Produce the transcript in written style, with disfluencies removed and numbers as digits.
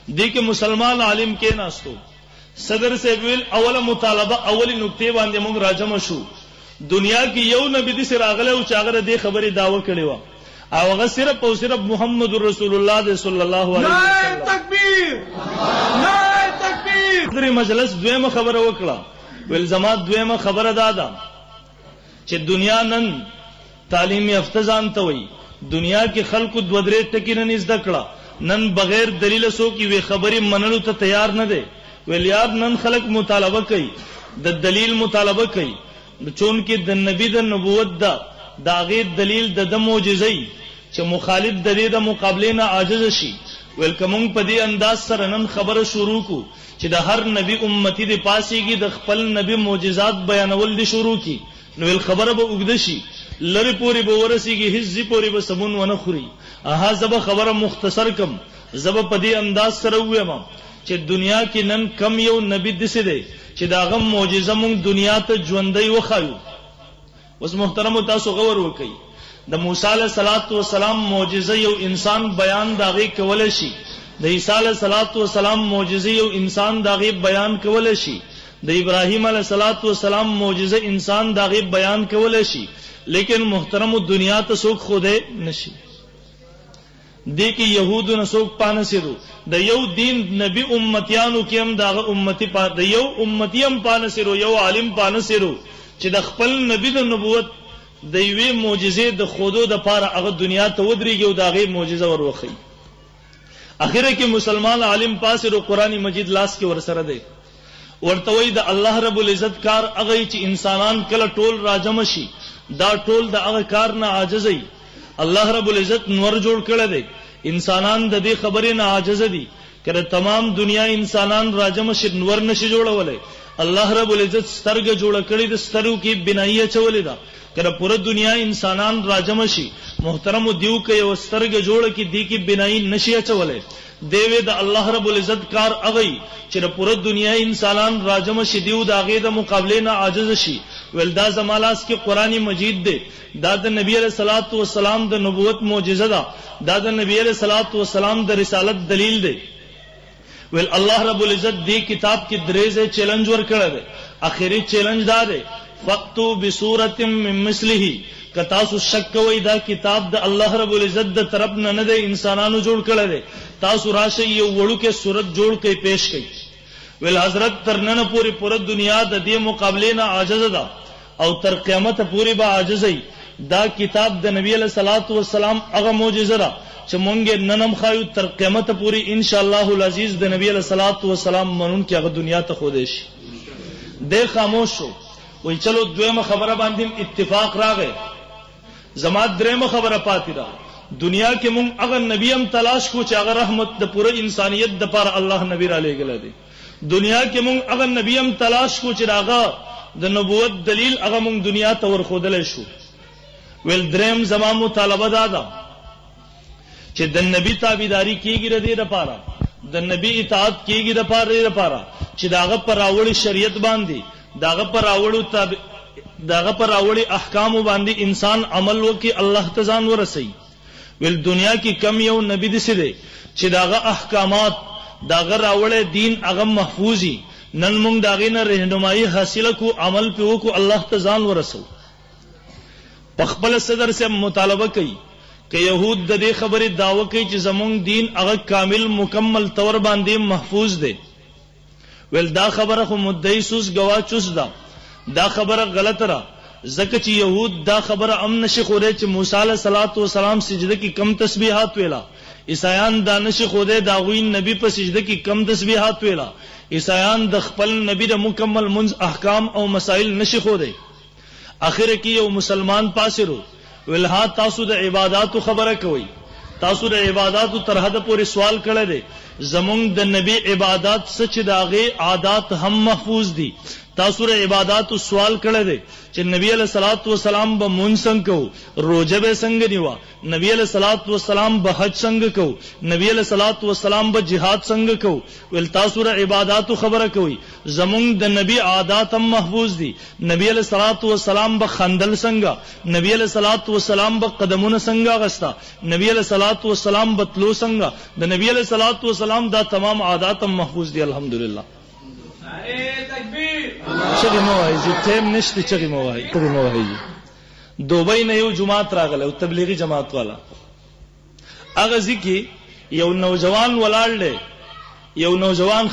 دی کې مسلمان عالم کې ناستو صدر سے ویل اوله مطالبه اولی نقطه باندې موږ راجم شو دنیا کې یو نبی دې سره راغله او چاغره دې خبره داوا کړې و او هغه صرف او صرف محمد رسول الله صلی الله علیه وسلم. تکبیر نعرہ تکبیر. درې مجلس دویمه خبره وکړه ول زما دویمه خبره دادا چې دنیا نن تعلیم یافته ځان ته وي دنیا کې خلکو دو درې ټکی نه زده کړه نن بغیر دلیل سو کی وی خبرې منلو ته تیار نه دي ویل یار نن خلک مطالبه کوي د دلیل مطالبه کوي چون کې د نبی د نبوت دا غیر دلیل د معجزې چې مخالف د دې د مقابله نه عاجز شي ویلکمون په دې انداز سره نن خبره شروع کو چې د هر نبی امتی د پاسيږي د خپل نبی معجزات بیانول دي شروع کی نو ول خبره به وګد شي لری پوری به ورسیږي هیڅ پوری به سمون ونه خوري اها زب خبره مختصر کم زب په دې انداز سره وایم چې دنیا کې نن کم یو نبی دسه دی چې داغه معجزه مونږ دنیا ته ژوندۍ وخایو اوس محترم تاسو غور وکئ د موسی علیہ الصلوۃ والسلام معجزه یو انسان بیان داغه کول شي د عیسی علیہ الصلوۃ والسلام معجزه یو انسان داغه بیان کول شي د ابراهیم علیہ الصلوۃ والسلام معجزه انسان داغه بیان کول شي لیکن محترم دنیا ته څوک خوده نشي دې کې يهودو نه څوک پانسیرو د یو دین نبی امتیانو کې هم داغه امتی د یو امتی هم پانسیرو یو عالم پانسیرو چې د خپل نبی د نبوت د یوې معجزې د خودو د پاره هغه دنیا ته ودرېږي او داغه معجزه وروخی اخره کې مسلمان عالم پاسه قرآن مجید لاس کې ورسره دی ورته وی د الله رب العزت کار هغه چې انسانان کله ټول راجم شي دا ټول د هغه کار نه عاجزي الله رب العزت نور جوړ کړی دی انسانان د دې خبرې نه عاجز دي کله تمام دنیا انسانان راجم شي نور نشي جوړولای الله رب العزت سترګ جوړ کړی د سترګو کې بنایي چولې ده کله پوره دنیا انسانان راجم شي محترم دیو کې یو سترګ جوړ کې دی کې بنایي نشي چولې دیوی د الله رب العزت کار اغي چې پوره دنیا انسانان راجم شي دیو د هغه د مقابله نه عاجز شي ولدا زمالاس کې قرآنی مجید دی دا د نبی علیہ الصلوۃ والسلام د نبوت معجزه ده دا د نبی علیہ الصلوۃ والسلام د رسالت دلیل دی ول الله رب العزت دی کتاب کې دریزه چیلنج ور کړی دی اخیری چیلنج دا دی فقطو بصورت من مثله کتا سو شک کوي دا کتاب د الله رب العزت د طرف نه دی انسانانو جوړ کړی دی تاسو راشه یو وړو کې صورت جوړ کې پیش کړي ول حضرت ترنن پوری دنیا د دې مقابله نه عاجز ده او تر قیامت پوری به عاجزي دا کتاب د نبی علیہ الصلوۃ والسلام هغه معجزه ده چې مونږ ننم خایو تر قیامت پوری ان شاء الله العزیز د نبی علیہ الصلوۃ والسلام منون کې هغه دنیا ته خو دې شي د خاموش شو وای چلو دویمه خبره باندې اتفاق راغی زما درېمه خبره پاتې ده دنیا کې مونږ هغه نبی هم تلاش کو چې هغه رحمت د پوره انسانیت د پر الله نبی را لېګل دي دنیا کې مونږ هغه نبی هم تلاش کو چې هغه د نبوت دلیل هغه مونږ دنیا ته ورخودل شو ول دریم زما مطالبه دادا چې د نبی تابعداري کیږي ردی لپاره د نبی اطاعت کیږي لپاره چې داغه پر راوړی شریعت باندې داغه پر راوړی احکام باندې انسان عمل وکي الله تزان ورسي ول دنیا کې کم یو نبی دسه دی چې داغه احکامات داغه راوړی دین هغه محفوظي نن موږ داغه نه رهنمایي حاصله کو عمل په وکو الله تزان ورسو پخپل صدر سے مطالبه کوي کہ یہود د دې خبره داوا کوي چې زمونږ دین هغه کامل مکمل طور باندې محفوظ دی ول دا خبره خو مدعی سوس گواچوس دا خبره غلط را زکه چې یهود دا خبره ام نشي خوره چې موسی علیہ الصلوۃ والسلام سجده کې کم تسبیحات ویلا عیسایان دا نشي خوده دا غوی نبی په سجده کې کم تسبیحات ویلا عیسایان د خپل نبی د مکمل منځ احکام او مسائل نشي خوده اخر کې یو مسلمان پاسرو ولها تاسو د عبادت خبره کوي تاسو د عبادت تر حد پورې سوال کړی دی زمونږ د نبی عبادت سچ داغه عادت هم محفوظ دي تاسو ر عبادت سوال کړه دې چې نبی علیہ الصلوۃ والسلام به مونږ څنګه کو روزه به څنګه نیوا نبی علیہ الصلوۃ والسلام به حج څنګه کو نبی علیہ الصلوۃ والسلام به jihad څنګه کو ول تاسو ر عبادت خبره کوي زمونږ د نبی عادت هم محفوظ دي نبی علیہ الصلوۃ والسلام به خندل څنګه نبی علیہ الصلوۃ والسلام به قدمونه څنګه غستا نبی علیہ الصلوۃ والسلام به تلو څنګه د نبی علیہ الصلوۃ والسلام دا تمام عادت هم محفوظ دي الحمدلله چغی موای زی تیم نشتی چغی موای دوبئی نه یو جماعت راغله او تبلیغی جماعت والا هغه ځکه یو نوجوان ولاړ دی یو نوجوان